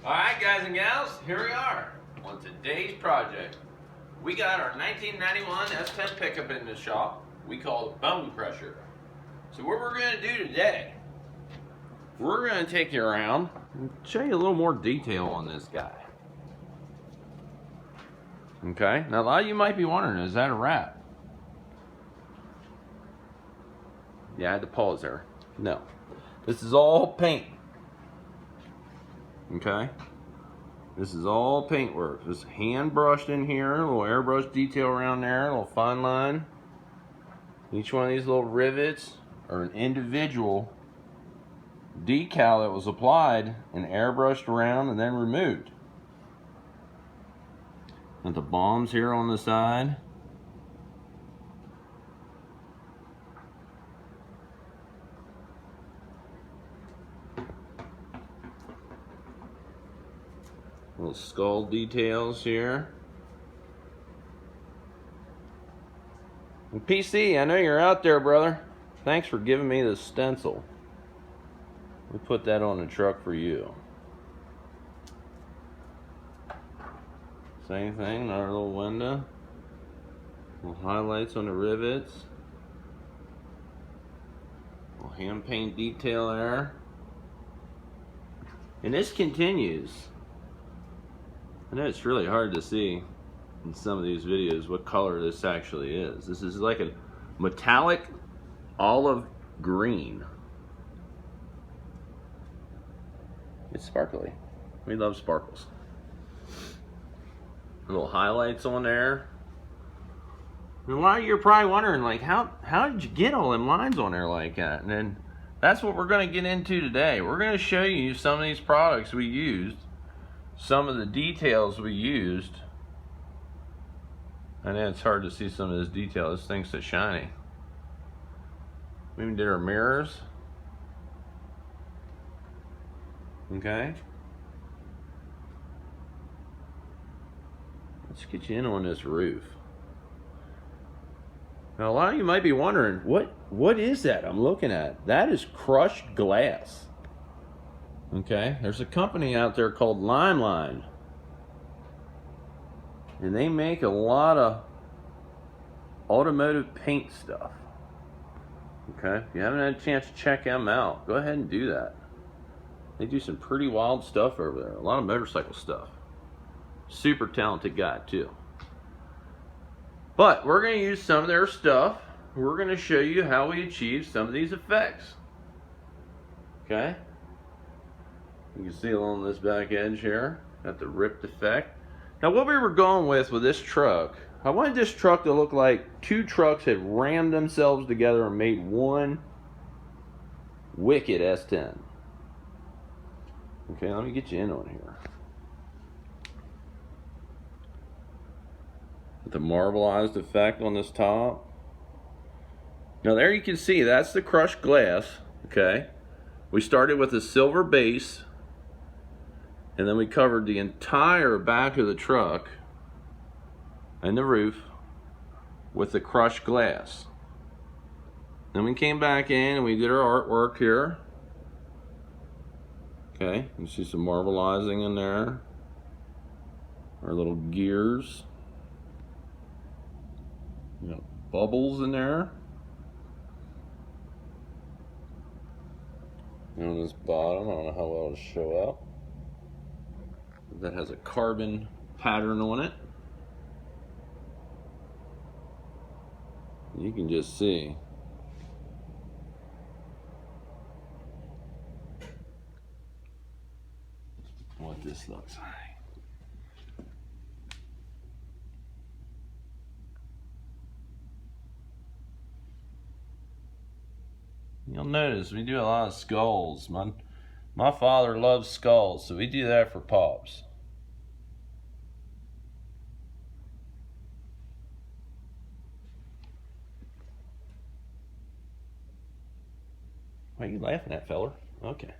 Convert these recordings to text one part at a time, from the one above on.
Alright guys and gals, here we are on today's project. We got our 1991 S10 pickup in the shop. We call it Bone Crusher. So what we're going to do today, we're going to take you around and show you a little more detail on this guy. Okay, now a lot of you might be wondering, is that a wrap? Yeah, I had to pause there. No, this is all paint. Okay, this is all paintwork. Just hand brushed in here, a little airbrush detail around there, a little fine line. Each one of these little rivets are an individual decal that was applied and airbrushed around and then removed. Got the bombs here on the side. Little skull details here. And PC, I know you're out there, brother. Thanks for giving me this stencil. We put that on the truck for you. Same thing, another little window. Little highlights on the rivets. Little hand paint detail there. And this continues. I know it's really hard to see in some of these videos what color this actually is. This is like a metallic olive green. It's sparkly. We love sparkles. Little highlights on there. And a lot of you are probably wondering, like, how did you get all them lines on there like that? And then that's what we're going to get into today. We're going to show you some of these products we used, some of the details we used. I know it's hard to see some of this detail. This thing's so shiny. We even did our mirrors. Okay. Let's get you in on this roof. Now a lot of you might be wondering, what is that I'm looking at? That is crushed glass. Okay, there's a company out there called Line, and they make a lot of automotive paint stuff. Okay, if you haven't had a chance to check them out, go ahead and do that. They do some pretty wild stuff over there, a lot of motorcycle stuff. Super talented guy too. But we're going to use some of their stuff. We're going to show you how we achieve some of these effects. Okay, you can see along this back edge here, got the ripped effect. Now what we were going with this truck, I wanted this truck to look like two trucks had rammed themselves together and made one wicked S10. Okay, let me get you in on here. With the marbleized effect on this top. Now there you can see, that's the crushed glass, okay? We started with a silver base, and then we covered the entire back of the truck and the roof with the crushed glass. Then we came back in and we did our artwork here. Okay, you see some marbleizing in there. Our little gears. You know, bubbles in there. And on this bottom, I don't know how well it'll show up. That has a carbon pattern on it. You can just see what this looks like. You'll notice we do a lot of skulls. My father loves skulls, so we do that for Pops. Why are you laughing at, feller? Okay.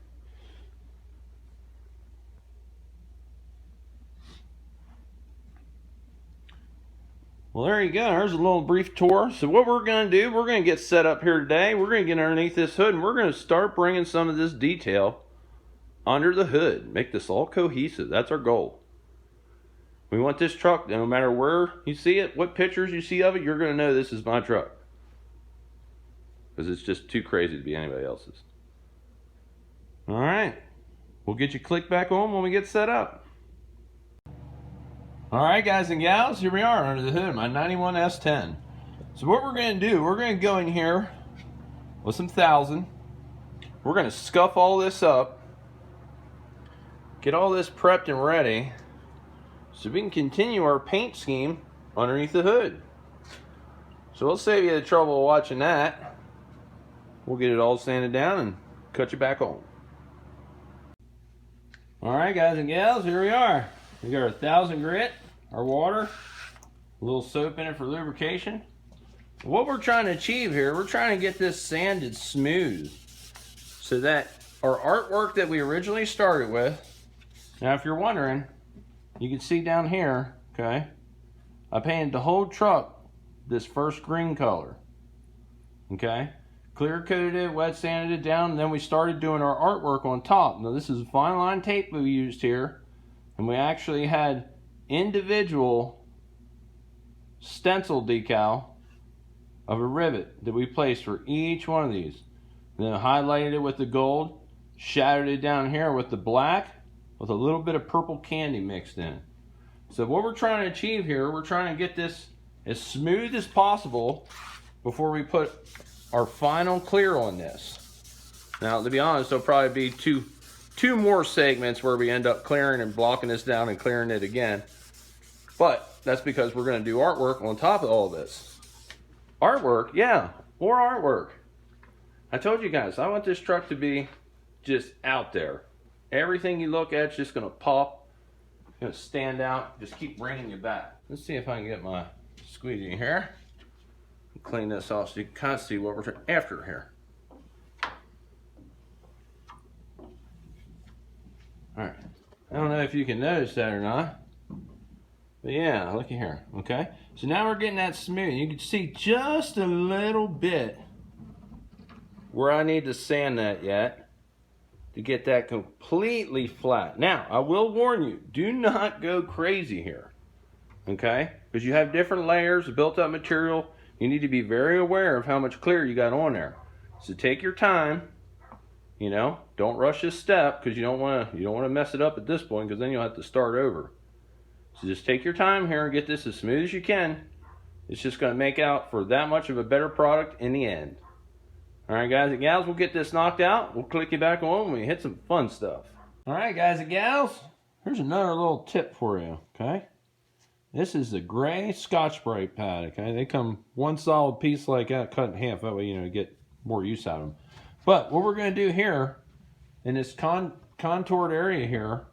Well, there you go. There's a little brief tour. So what we're going to do, we're going to get set up here today. We're going to get underneath this hood, and we're going to start bringing some of this detail under the hood. Make this all cohesive. That's our goal. We want this truck, no matter where you see it, what pictures you see of it, you're going to know this is my truck. Because it's just too crazy to be anybody else's. All right. We'll get you clicked back on when we get set up. All right, guys and gals, here we are under the hood of my 91 S10. So what we're going to do, we're going to go in here with some 1000. We're going to scuff all this up, get all this prepped and ready, so we can continue our paint scheme underneath the hood. So we'll save you the trouble of watching that. We'll get it all sanded down and cut you back on. All right, guys and gals, here we are. We got our 1000 grit, our water, a little soap in it for lubrication. What we're trying to achieve here, we're trying to get this sanded smooth so that our artwork that we originally started with, now if you're wondering, you can see down here, okay, I painted the whole truck this first green color, okay? Clear coated it, wet sanded it down, and then we started doing our artwork on top. Now this is fine line tape we used here, and we actually had individual stencil decal of a rivet that we placed for each one of these. And then highlighted it with the gold, shadowed it down here with the black, with a little bit of purple candy mixed in. So what we're trying to achieve here, we're trying to get this as smooth as possible before we put our final clear on this. Now, to be honest, there'll probably be two more segments where we end up clearing and blocking this down and clearing it again. But that's because we're going to do artwork on top of all this. Artwork, yeah, more artwork. I told you guys, I want this truck to be just out there. Everything you look at is just going to pop, going to stand out, just keep bringing you back. Let's see if I can get my squeegee here. Clean this off so you can kind of see what we're after here. Alright, I don't know if you can notice that or not, but yeah, looky here, okay? So now we're getting that smooth. You can see just a little bit where I need to sand that yet to get that completely flat. Now, I will warn you, do not go crazy here, okay? Because you have different layers of built up material. You need to be very aware of how much clear you got on there. So take your time, you know, don't rush this step because you don't want to mess it up at this point because then you'll have to start over. So just take your time here and get this as smooth as you can. It's just going to make out for that much of a better product in the end. All right, guys and gals, we'll get this knocked out. We'll click you back on when we hit some fun stuff. All right, guys and gals, here's another little tip for you, okay? This is the gray Scotch-Brite pad, okay? They come one solid piece like that, cut in half. That way, you know, you get more use out of them. But what we're going to do here, in this contoured area here,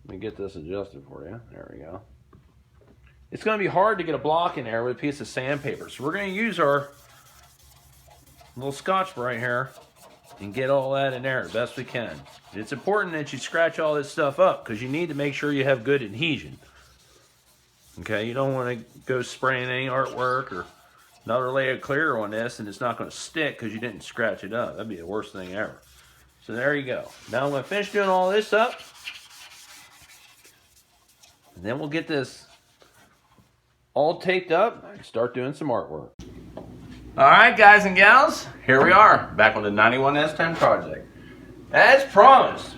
let me get this adjusted for you. There we go. It's going to be hard to get a block in there with a piece of sandpaper. So we're going to use our little Scotch-Brite here and get all that in there as best we can. It's important that you scratch all this stuff up because you need to make sure you have good adhesion. Okay, you don't want to go spraying any artwork or another layer of clear on this and it's not going to stick because you didn't scratch it up. That'd be the worst thing ever. So there you go. Now I'm going to finish doing all this up. And then we'll get this all taped up and start doing some artwork. Alright, guys and gals, here we are, back on the 91 S10 project. As promised,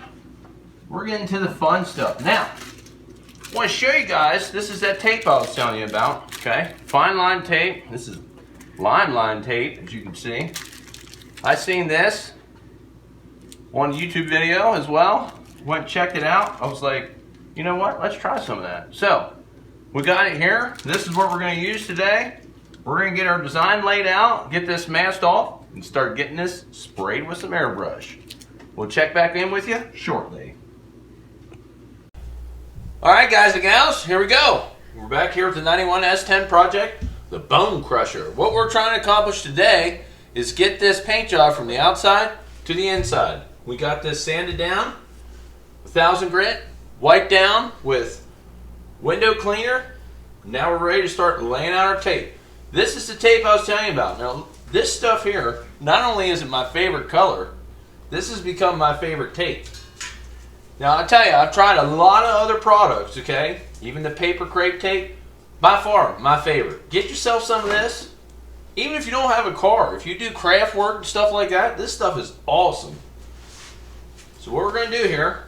we're getting to the fun stuff. Now, I want to show you guys, this is that tape I was telling you about, okay? Fine line tape. This is line tape, as you can see. I seen this on a YouTube video as well. Went and checked it out. I was like, you know what? Let's try some of that. So, we got it here. This is what we're going to use today. We're going to get our design laid out, get this masked off, and start getting this sprayed with some airbrush. We'll check back in with you shortly. Alright, guys and gals, here we go. We're back here with the 91 S10 project, the Bone Crusher. What we're trying to accomplish today is get this paint job from the outside to the inside. We got this sanded down, 1000 grit, wiped down with window cleaner. Now we're ready to start laying out our tape. This is the tape I was telling you about. Now, this stuff here, not only is it my favorite color, this has become my favorite tape. Now I tell you, I've tried a lot of other products, okay? Even the paper crepe tape, by far my favorite. Get yourself some of this. Even if you don't have a car, if you do craft work and stuff like that, this stuff is awesome. So what we're going to do here,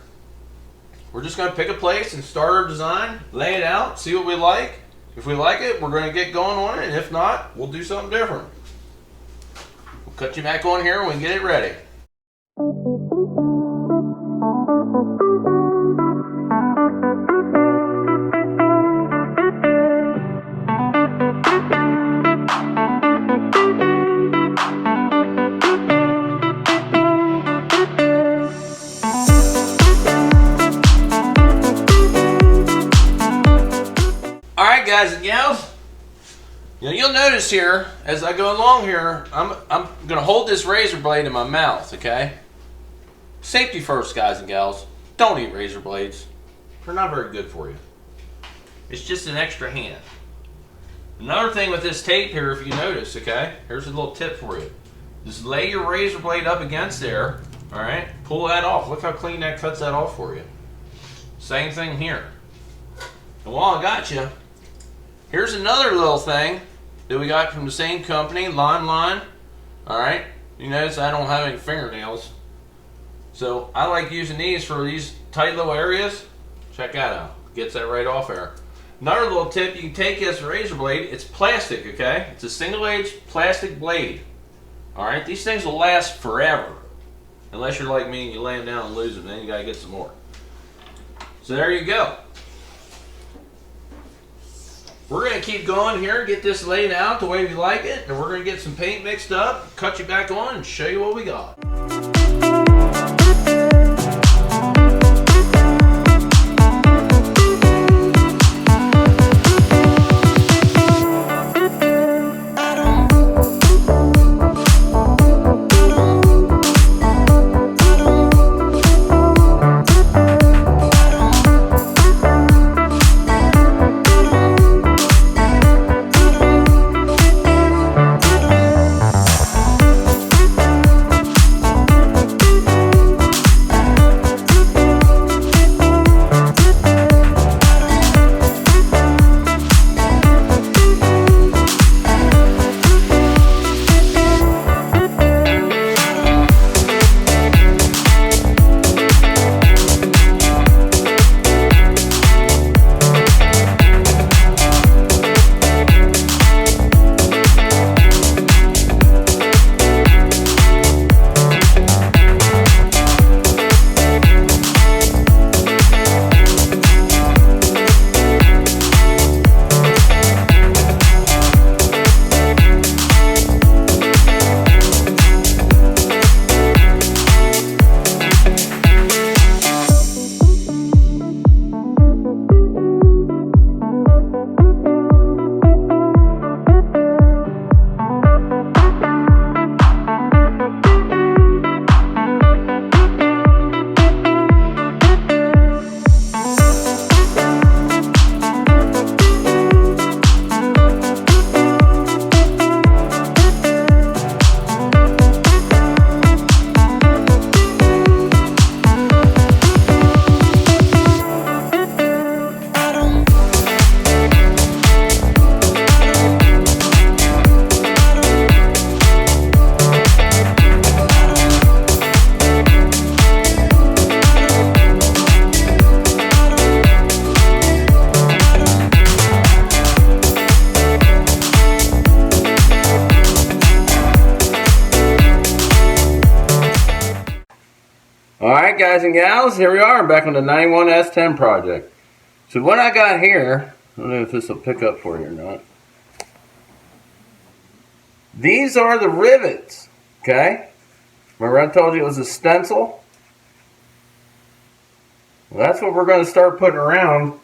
we're just going to pick a place and start our design, lay it out, see what we like. If we like it, we're going to get going on it, and if not, we'll do something different. We'll cut you back on here when we get it ready. Alright guys and gals, you'll notice here, as I go along here, I'm going to hold this razor blade in my mouth, okay? Safety first, guys and gals. Don't eat razor blades. They're not very good for you. It's just an extra hand. Another thing with this tape here, if you notice, okay? Here's a little tip for you. Just lay your razor blade up against there, alright? Pull that off. Look how clean that cuts that off for you. Same thing here. And while I got you, here's another little thing that we got from the same company, Line. Alright, you notice I don't have any fingernails. So I like using these for these tight little areas. Check that out. Gets that right off there. Another little tip, you can take this razor blade, it's plastic, okay? It's a single edge plastic blade. Alright, these things will last forever. Unless you're like me and you lay them down and lose them, then you gotta get some more. So there you go. We're going to keep going here, get this laid out the way we like it, and we're going to get some paint mixed up, cut you back on, and show you what we got. Alright guys and gals, here we are. I'm back on the 91 S10 project. So what I got here, I don't know if this will pick up for you or not. These are the rivets, okay? Remember I told you it was a stencil? Well, that's what we're going to start putting around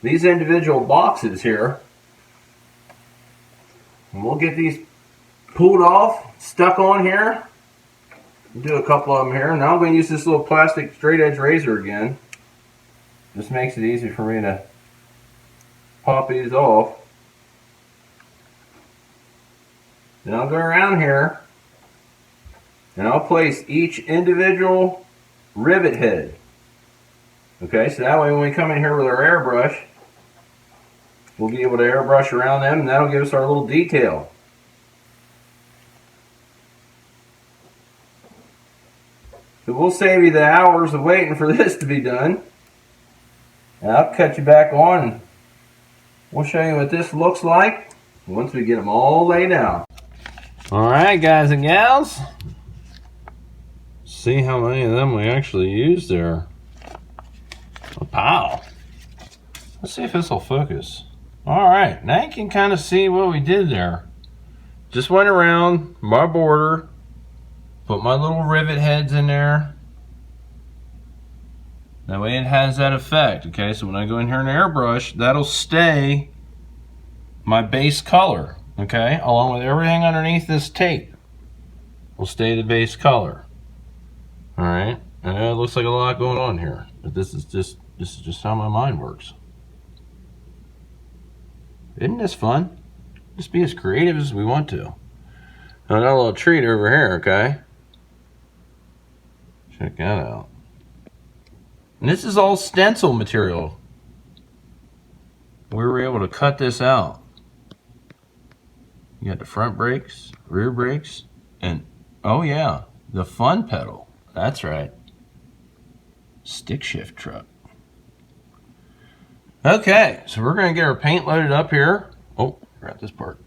these individual boxes here. And we'll get these pulled off, stuck on here. Do a couple of them here. Now I'm going to use this little plastic straight edge razor again. This makes it easy for me to pop these off. Then I'll go around here and I'll place each individual rivet head Okay, so that way when we come in here with our airbrush, we'll be able to airbrush around them, and that'll give us our little detail. So we'll save you the hours of waiting for this to be done. And I'll cut you back on, and we'll show you what this looks like once we get them all laid out. Alright guys and gals, see how many of them we actually used there. A pile. Let's see if this will focus. Alright, now you can kind of see what we did there. Just went around my border, put my little rivet heads in there. That way it has that effect. Okay, so when I go in here and airbrush, that'll stay my base color. Okay, along with everything underneath this tape will stay the base color. Alright, I know it looks like a lot going on here, but this is just how my mind works. Isn't this fun? Just be as creative as we want to. I got a little treat over here, okay? Check that out. And this is all stencil material. We were able to cut this out. You got the front brakes, rear brakes, and oh yeah, the fun pedal. That's right. Stick shift truck. Okay, so we're going to get our paint loaded up here. Oh, forgot this part.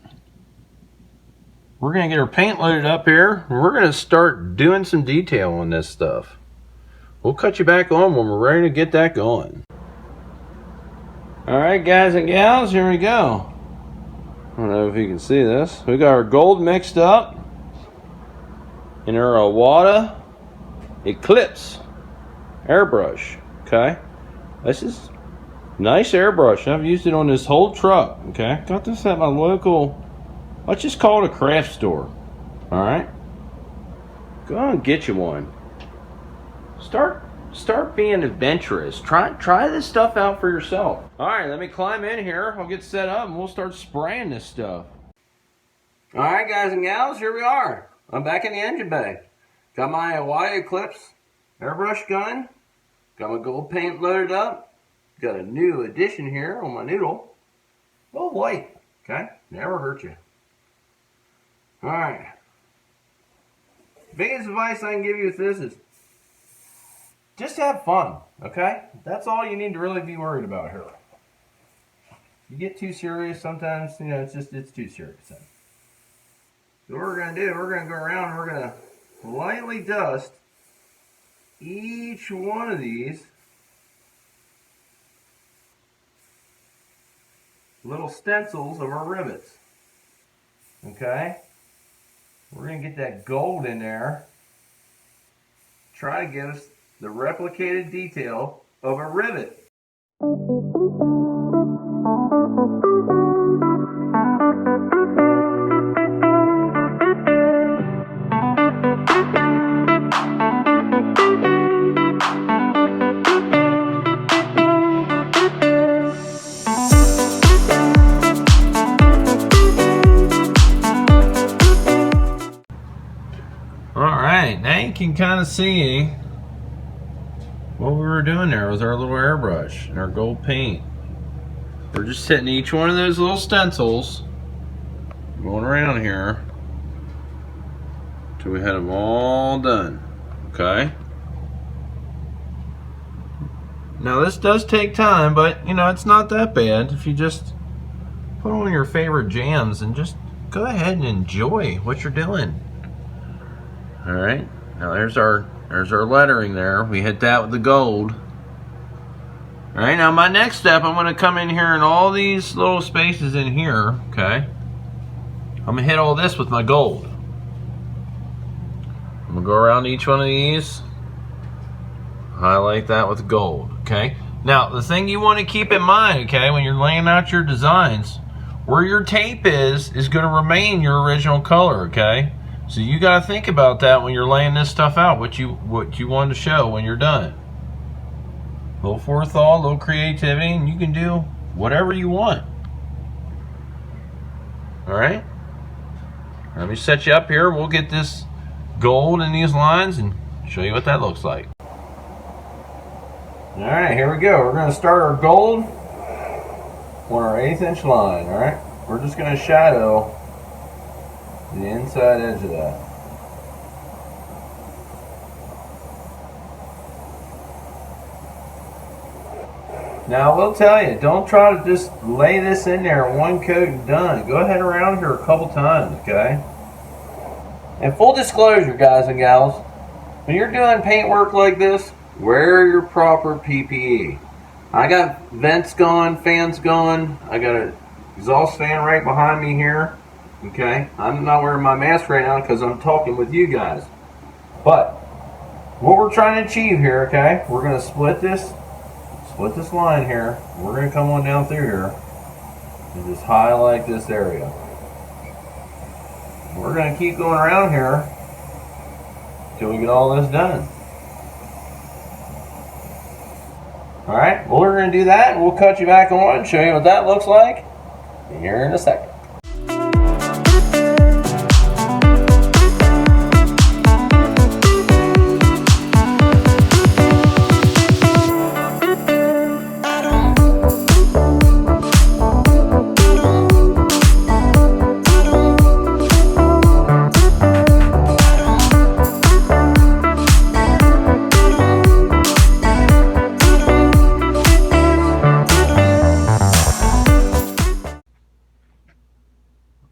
We're going to get our paint loaded up here, and we're going to start doing some detail on this stuff. We'll cut you back on when we're ready to get that going. Alright guys and gals, here we go. I don't know if you can see this. We got our gold mixed up in our Awada Eclipse airbrush. Okay, this is nice airbrush. I've used it on this whole truck. Okay, got this at my local, let's just call it a craft store. Alright, go on and get you one. Start being adventurous. Try this stuff out for yourself. Alright, let me climb in here. I'll get set up and we'll start spraying this stuff. Alright guys and gals, here we are. I'm back in the engine bay. Got my Awada Eclipse airbrush gun. Got my gold paint loaded up. Got a new addition here on my noodle. A little white, okay? Never hurt you. Alright. Biggest advice I can give you with this is just have fun, okay? That's all you need to really be worried about here. You get too serious sometimes, you know, it's too serious. So what we're going to do, we're going to go around and we're going to lightly dust each one of these little stencils of our rivets. Okay? We're going to get that gold in there. Try to give us the replicated detail of a rivet. Alright, now you can kind of see what we were doing there with our little airbrush and our gold paint. We're just hitting each one of those little stencils, going around here till we had them all done. Okay. Now this does take time, but you know, it's not that bad if you just put on your favorite jams and just go ahead and enjoy what you're doing. All right. Now there's our lettering there. We hit that with the gold. All right, now my next step, I'm going to come in here and all these little spaces in here, okay? I'm going to hit all this with my gold. I'm going to go around each one of these, highlight that with gold, okay? Now, the thing you want to keep in mind, okay, when you're laying out your designs, where your tape is going to remain your original color, okay? So you got to think about that when you're laying this stuff out, what you want to show when you're done. A little forethought, a little creativity, and you can do whatever you want. Alright? Let me set you up here. We'll get this gold in these lines and show you what that looks like. Alright, here we go. We're going to start our gold on our 1/8" line. Alright, we're just going to shadow the inside edge of that. Now I will tell you, don't try to just lay this in there one coat and done. Go ahead around here a couple times, okay? And full disclosure, guys and gals, when you're doing paint work like this, wear your proper PPE. I got vents going, fans going. I got an exhaust fan right behind me here. Okay, I'm not wearing my mask right now because I'm talking with you guys. But what we're trying to achieve here, okay, we're going to split this line here. We're going to come on down through here and just highlight this area. We're going to keep going around here till we get all this done. Alright, well, we're going to do that, and we'll cut you back on and show you what that looks like here in a second.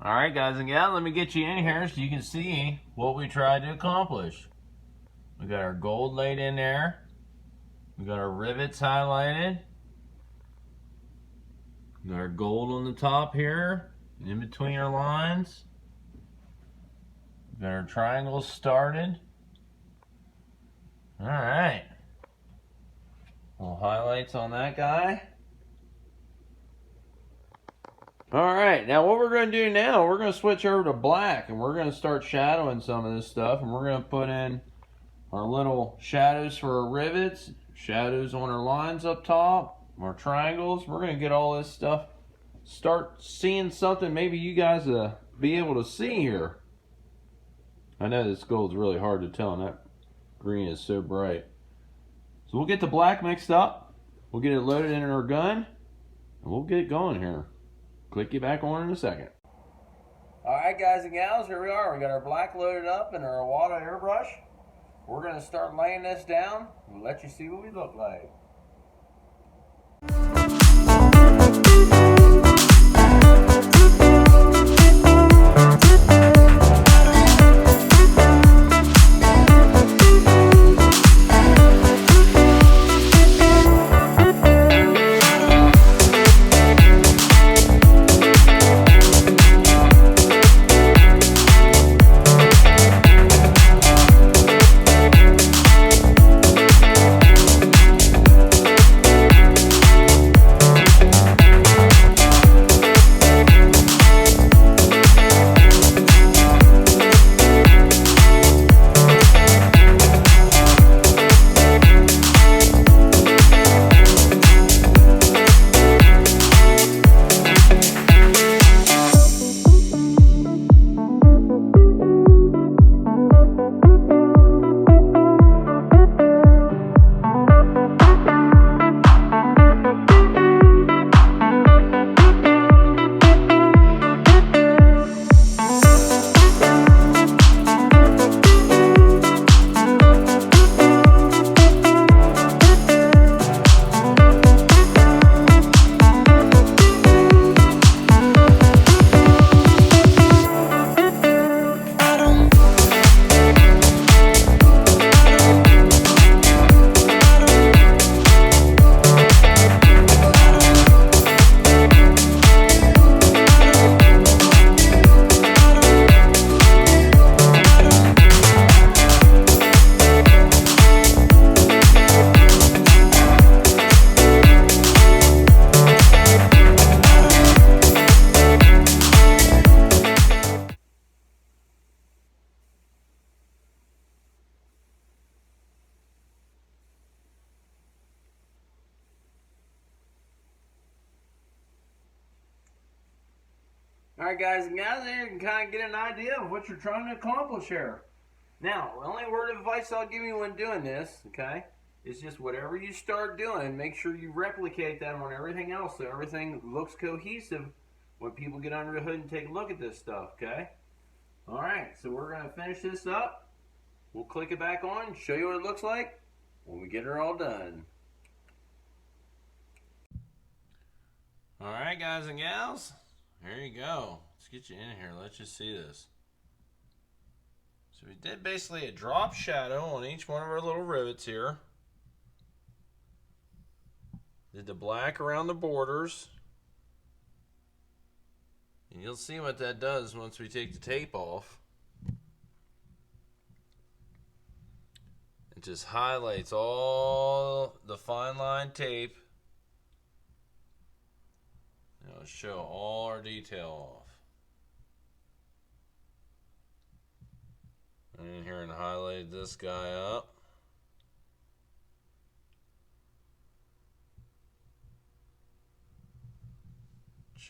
Alright guys and gals, let me get you in here so you can see what we tried to accomplish. We got our gold laid in there. We got our rivets highlighted. We got our gold on the top here, in between our lines. We got our triangles started. Alright. Little highlights on that guy. Alright, now what we're going to do now, we're going to switch over to black and we're going to start shadowing some of this stuff, and we're going to put in our little shadows for our rivets, shadows on our lines up top, our triangles. We're going to get all this stuff, start seeing something maybe you guys be able to see here. I know this gold's really hard to tell and that green is so bright. So we'll get the black mixed up, we'll get it loaded in our gun, and we'll get going here. Click you back on in a second. Alright guys and gals, here we are. We got our black loaded up and our Awada airbrush. We're going to start laying this down and let you see what we look like. Alright guys and gals, there you can kind of get an idea of what you're trying to accomplish here. Now, the only word of advice I'll give you when doing this, okay, It's just whatever you start doing, make sure you replicate that on everything else so everything looks cohesive when people get under the hood and take a look at this stuff, okay? Alright, so we're going to finish this up. We'll click it back on, show you what it looks like when we get her all done. Alright guys and gals, there you go. Let's get you in here, let's just see this. So we did basically a drop shadow on each one of our little rivets here. Did the black around the borders. And you'll see what that does once we take the tape off. It just highlights all the fine line tape. It'll show all our detail off. And in here and highlight this guy up.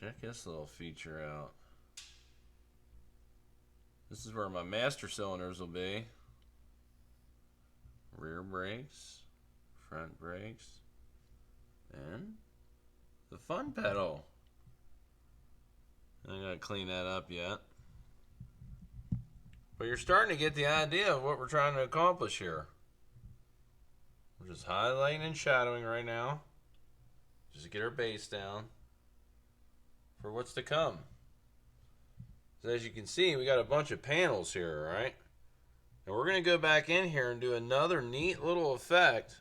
Check this little feature out. This is where my master cylinders will be. Rear brakes, front brakes, and the fun pedal. I gotta clean that up yet. But you're starting to get the idea of what we're trying to accomplish here. We're just highlighting and shadowing right now. Just to get our base down for what's to come. So as you can see, we got a bunch of panels here, right? And we're going to go back in here and do another neat little effect,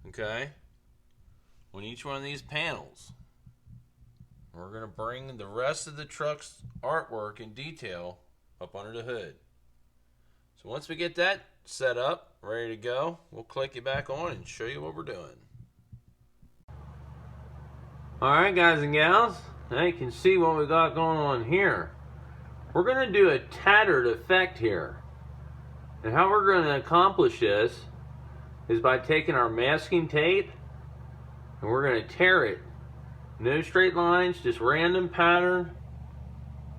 okay, on each one of these panels. We're going to bring the rest of the truck's artwork and detail up under the hood. So once we get that set up, ready to go, we'll click it back on and show you what we're doing. Alright guys and gals, now you can see what we got going on here. We're going to do a tattered effect here. And how we're going to accomplish this is by taking our masking tape and we're going to tear it. No straight lines, just random pattern.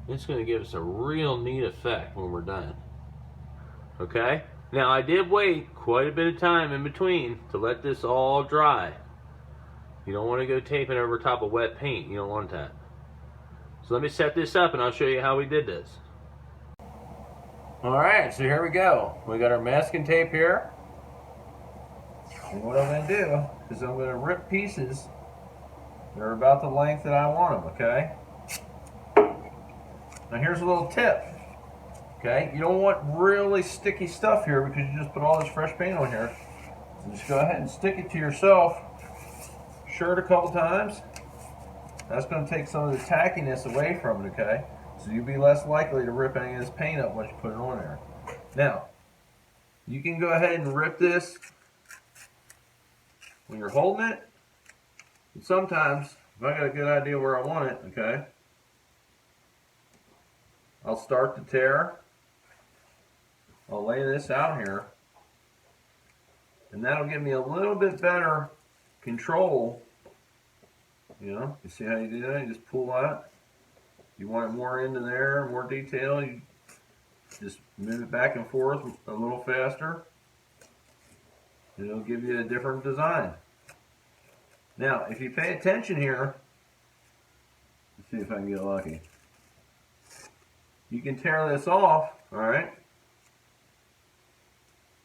It's going to give us a real neat effect when we're done. Okay? Now I did wait quite a bit of time in between to let this all dry. You don't want to go taping over top of wet paint. You don't want that. So let me set this up and I'll show you how we did this. Alright, so here we go. We got our masking tape here. And what I'm going to do is I'm going to rip pieces that are about the length that I want them, okay? Now here's a little tip. Okay, you don't want really sticky stuff here because you just put all this fresh paint on here. So just go ahead and stick it to yourself. Shirt a couple times. That's going to take some of the tackiness away from it, okay? So you'll be less likely to rip any of this paint up once you put it on there. Now, you can go ahead and rip this when you're holding it. And sometimes, if I got a good idea where I want it, okay, I'll start the tear. I'll lay this out here. And that'll give me a little bit better control. You know, you see how you do that? You just pull that. You want it more into there, more detail, you just move it back and forth a little faster. And it'll give you a different design. Now, if you pay attention here, let's see if I can get lucky. You can tear this off, alright?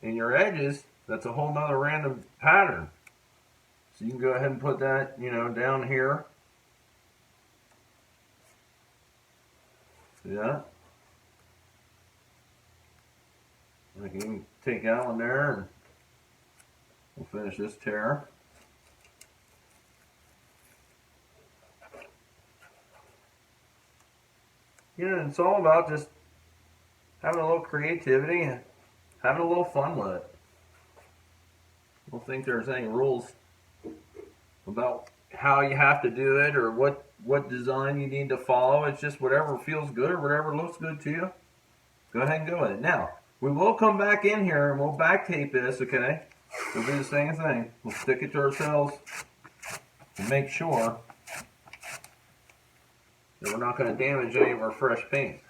And your edges, that's a whole nother random pattern. So you can go ahead and put that, you know, down here. See that? I can even take that one there and we'll finish this tear. You know, it's all about just having a little creativity and having a little fun with it. I don't think there's any rules about how you have to do it or what design you need to follow. It's just whatever feels good or whatever looks good to you. Go ahead and go with it. Now, we will come back in here and we'll back tape this, okay? We'll do the same thing. We'll stick it to ourselves and make sure that we're not going to damage any of our fresh paint.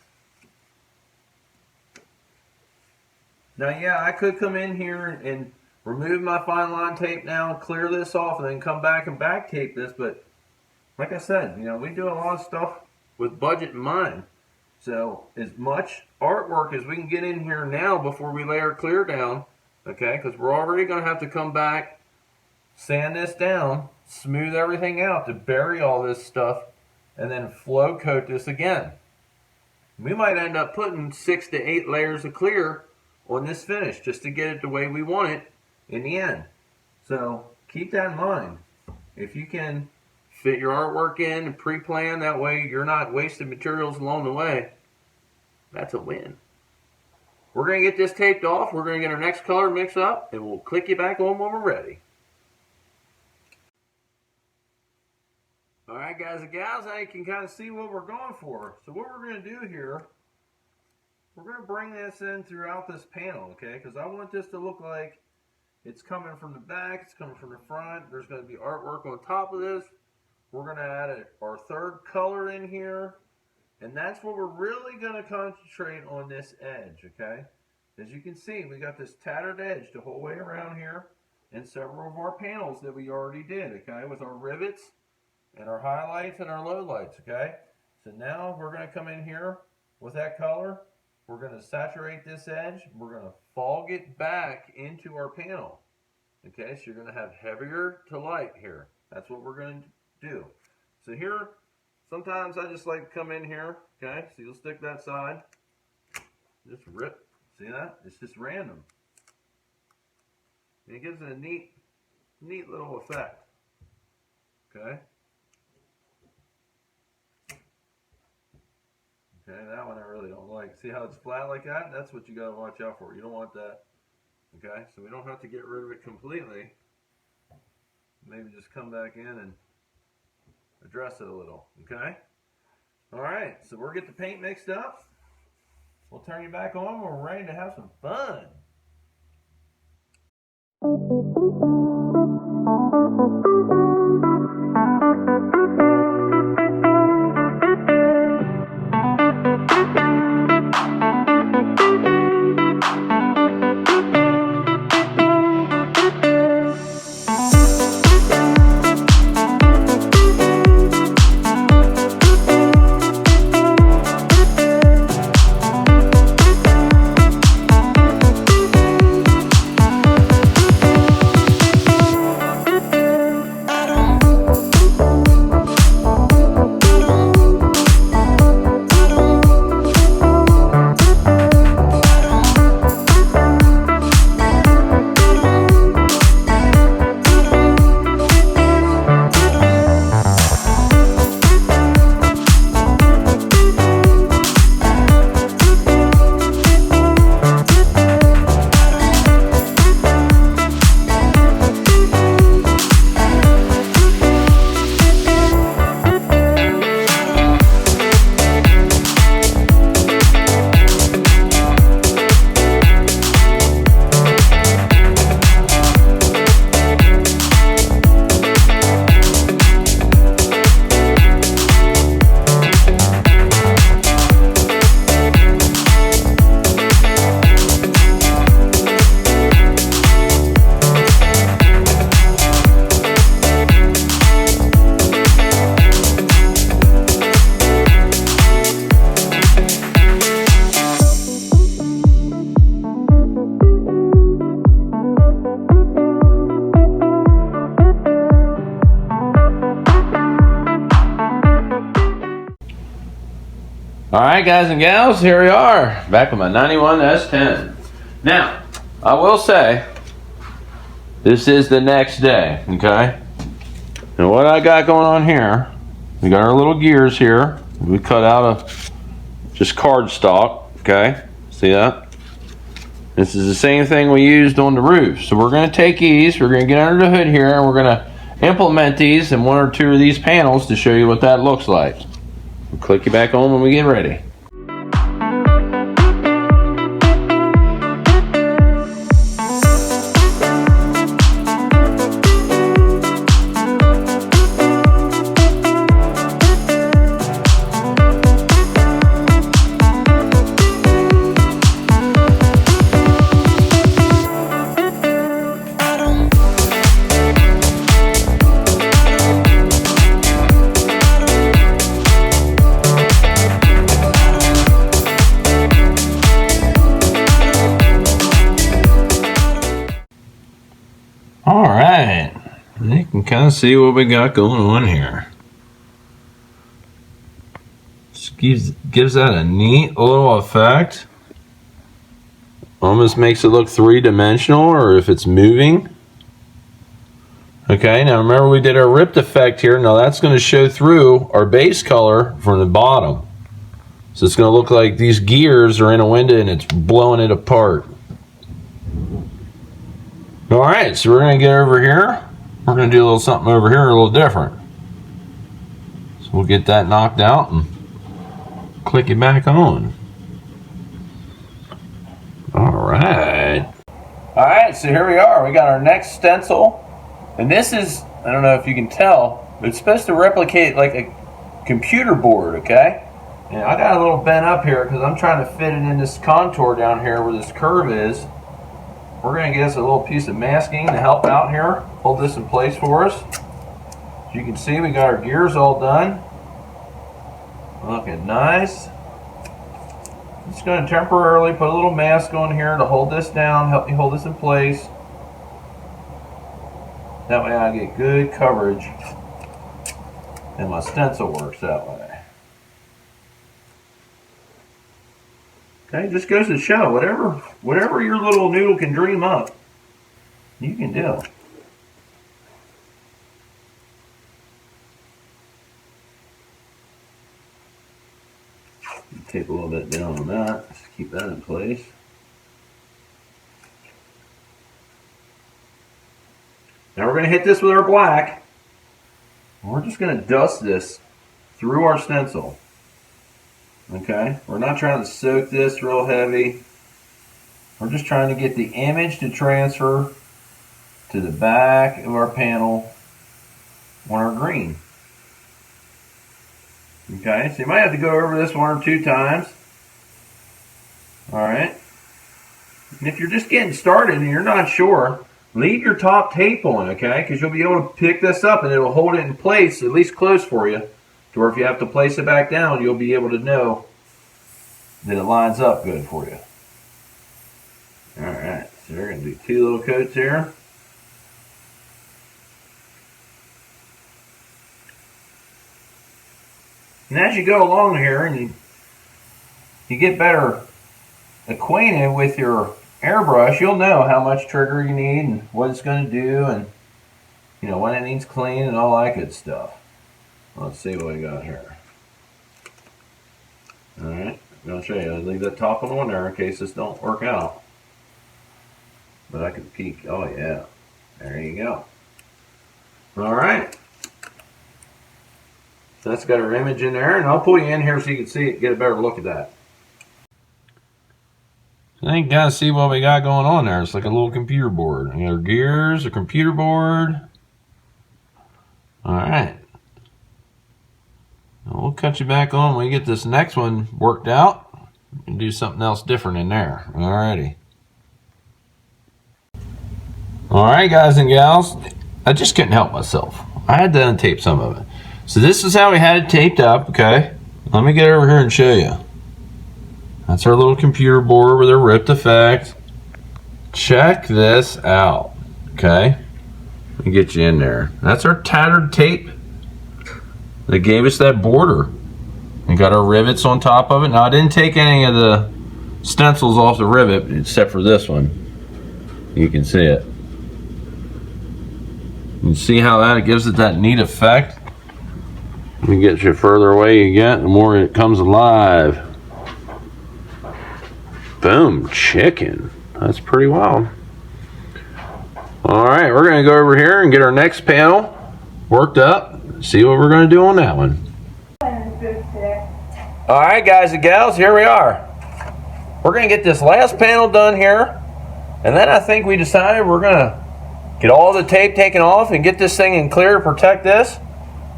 Now, yeah, I could come in here and remove my fine line tape now, clear this off, and then come back and back tape this. But like I said, you know, we do a lot of stuff with budget in mind. So as much artwork as we can get in here now before we lay our clear down, okay, because we're already going to have to come back, sand this down, smooth everything out to bury all this stuff, and then flow coat this again. We might end up putting 6 to 8 layers of clear on this finish just to get it the way we want it in the end. So keep that in mind. If you can fit your artwork in and pre-plan, that way you're not wasting materials along the way, that's a win. We're going to get this taped off, we're going to get our next color mix up, and we'll click you back on when we're ready. Alright guys and gals, now you can kind of see what we're going for. So what we're going to do here, we're going to bring this in throughout this panel, okay? Because I want this to look like it's coming from the back, it's coming from the front. There's going to be artwork on top of this. We're going to add our third color in here. And that's what we're really going to concentrate on this edge, okay? As you can see, we got this tattered edge the whole way around here and several of our panels that we already did, okay? With our rivets and our highlights and our lowlights, okay? So now we're going to come in here with that color. We're going to saturate this edge. We're going to fog it back into our panel. Okay, so you're going to have heavier to light here. That's what we're going to do. So here, sometimes I just like to come in here. Okay, so you'll stick that side. Just rip. See that? It's just random. And it gives it a neat little effect. Okay. Okay, that one I really don't like. See how it's flat like that? That's what you got to watch out for. You don't want that. Okay, so we don't have to get rid of it completely. Maybe just come back in and address it a little. Okay? Alright, so we'll get the paint mixed up. We'll turn you back on when we're ready to have some fun. Alright guys and gals, here we are, back with my 91 S10. Now, I will say, this is the next day, okay? And what I got going on here, we got our little gears here. We cut out of just cardstock, okay? See that? This is the same thing we used on the roof. So we're going to take these, we're going to get under the hood here, and we're going to implement these in one or two of these panels to show you what that looks like. We'll click you back on when we get ready. can kind of see what we got going on here. Just gives that a neat little effect. Almost makes it look three-dimensional, or if it's moving. Okay, now remember we did our ripped effect here. Now that's going to show through our base color from the bottom. So it's going to look like these gears are in a window and it's blowing it apart. Alright, so we're going to get over here. We're going to do a little something over here a little different. So we'll get that knocked out and click it back on. Alright. Alright, so here we are. We got our next stencil. And this is, I don't know if you can tell, but it's supposed to replicate like a computer board, okay? And I got a little bent up here because I'm trying to fit it in this contour down here where this curve is. We're going to get us a little piece of masking to help out here. Hold this in place for us. As you can see, we got our gears all done. Looking nice. Just going to temporarily put a little mask on here to hold this down, help me hold this in place. That way I get good coverage and my stencil works that way. Okay, just goes to show, whatever your little noodle can dream up, you can do. Tape a little bit down on that, just keep that in place. Now we're going to hit this with our black. We're just going to dust this through our stencil. Okay, we're not trying to soak this real heavy. We're just trying to get the image to transfer to the back of our panel on our green. Okay, so you might have to go over this one or two times. Alright. And if you're just getting started and you're not sure, leave your top tape on, okay? Because you'll be able to pick this up and it'll hold it in place, at least close for you. To where if you have to place it back down, you'll be able to know that it lines up good for you. Alright, so we're going to do two little coats here. And as you go along here and you get better acquainted with your airbrush, you'll know how much trigger you need and what it's going to do and you know when it needs clean and all that good stuff. Let's see what we got here. Alright, I'm going to show you. I'll leave that top one on there in case this don't work out. But I can peek. Oh yeah. There you go. Alright. So that's got our image in there, and I'll pull you in here so you can see it, get a better look at that. I think you gotta see what we got going on there. It's like a little computer board. We got our gears, a computer board. Alright. We'll cut you back on when we get this next one worked out and do something else different in there. Alrighty. Alright guys and gals, I just couldn't help myself. I had to untape some of it. So this is how we had it taped up, okay? Let me get over here and show you. That's our little computer board with a ripped effect. Check this out, okay? Let me get you in there. That's our tattered tape that gave us that border. We got our rivets on top of it. Now I didn't take any of the stencils off the rivet except for this one. You can see it. You see how that gives it that neat effect? Let me get you further away you get, the more it comes alive. Boom, chicken. That's pretty wild. Alright, we're going to go over here and get our next panel worked up. See what we're going to do on that one. Alright guys and gals, here we are. We're going to get this last panel done here. And then I think we decided we're going to get all the tape taken off and get this thing in clear to protect this.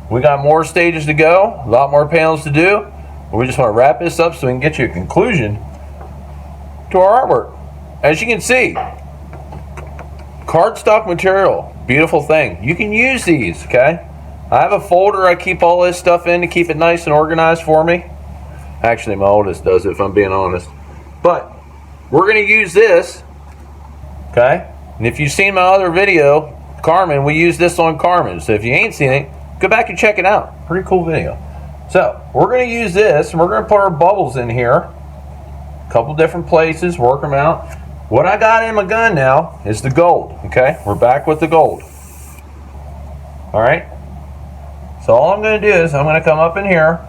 We got more stages to go, a lot more panels to do. But we just want to wrap this up so we can get you a conclusion to our artwork. As you can see, cardstock material, beautiful thing. You can use these, okay? I have a folder I keep all this stuff in to keep it nice and organized for me. Actually, my oldest does it, if I'm being honest. But we're going to use this, okay? And if you've seen my other video, Carmen, we use this on Carmen. So if you ain't seen it, go back and check it out. Pretty cool video. So we're going to use this, and we're going to put our bubbles in here. A couple different places, work them out. What I got in my gun now is the gold. Okay, we're back with the gold. All right. So all I'm going to do is I'm going to come up in here,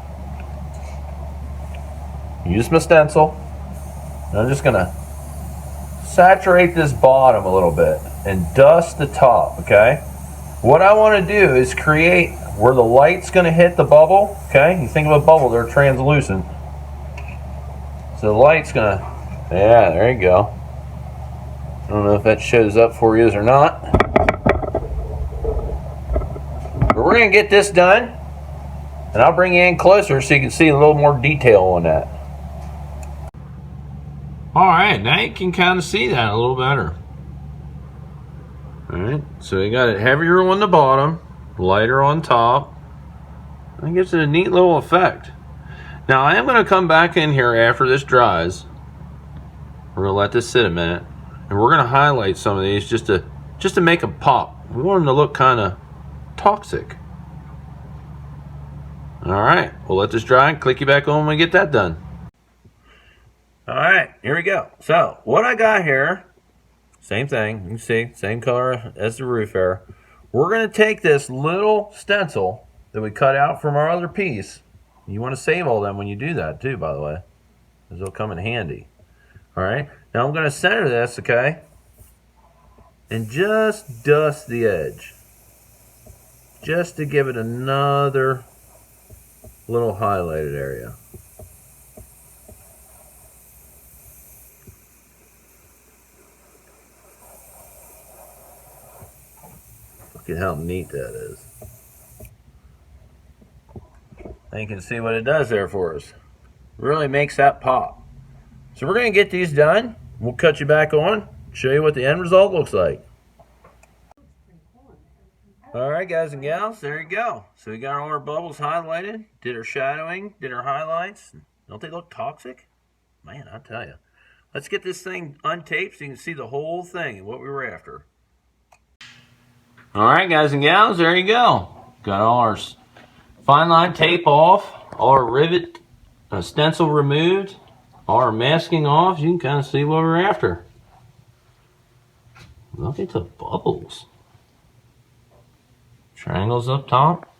use my stencil, and I'm just going to saturate this bottom a little bit and dust the top. Okay. What I want to do is create where the light's going to hit the bubble. Okay. You think of a bubble, they're translucent. So the light's going to, yeah, there you go. I don't know if that shows up for you or not. But we're going to get this done, and I'll bring you in closer so you can see a little more detail on that. Alright, now you can kind of see that a little better. Alright, so you got it heavier on the bottom, lighter on top. That gives it a neat little effect. Now I am going to come back in here after this dries. We're going to let this sit a minute, and we're going to highlight some of these just to make them pop. We want them to look kind of toxic. Alright, we'll let this dry and click you back on when we get that done. Alright, here we go. So, what I got here, same thing, you can see, same color as the roof there. We're going to take this little stencil that we cut out from our other piece. You want to save all them when you do that too, by the way, because they'll come in handy. Alright, now I'm going to center this, okay, and just dust the edge. Just to give it another little highlighted area. Look at how neat that is. And you can see what it does there for us. Really makes that pop. So we're going to get these done. We'll cut you back on, show you what the end result looks like. Alright guys and gals, there you go. So we got all our bubbles highlighted, did our shadowing, did our highlights. Don't they look toxic? Man, I tell you. Let's get this thing untaped so you can see the whole thing and what we were after. Alright guys and gals, there you go. Got all our fine line tape off, all our rivet stencil removed, all our masking off. You can kind of see what we're after. Look at the bubbles. Triangles up top.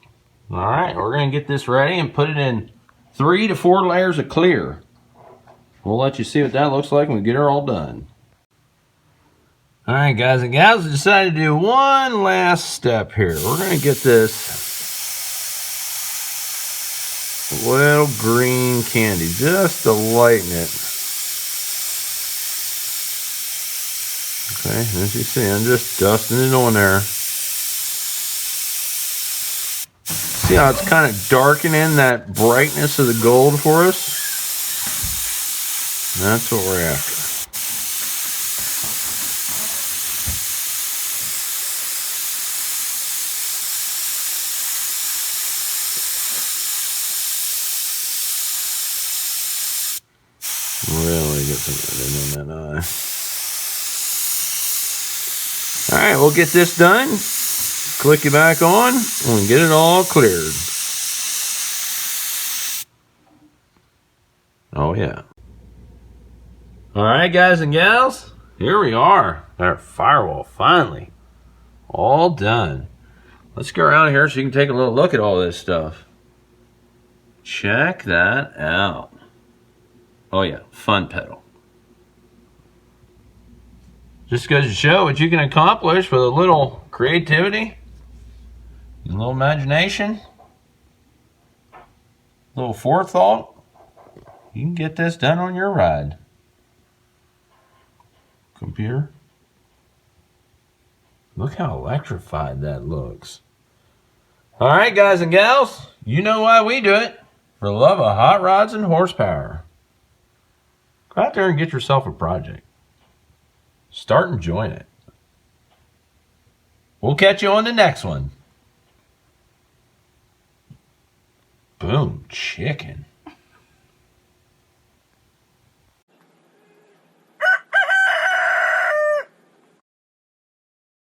Alright, we're going to get this ready and put it in 3 to 4 layers of clear. We'll let you see what that looks like when we get her all done. Alright guys and gals, I decided to do one last step here. We're going to get this little green candy just to lighten it. Okay, as you see, I'm just dusting it on there. See how it's kind of darkening that brightness of the gold for us? That's what we're after. Really get some in that eye. Alright, we'll get this done. Click you back on and get it all cleared. Oh yeah. Alright guys and gals, here we are. Our firewall finally all done. Let's go around here so you can take a little look at all this stuff. Check that out. Oh yeah, fun pedal. Just goes to show what you can accomplish with a little creativity, a little imagination, a little forethought. You can get this done on your ride. Computer. Look how electrified that looks. Alright guys and gals, you know why we do it. For the love of hot rods and horsepower. Go out there and get yourself a project. Start enjoying it. We'll catch you on the next one. Boom chicken.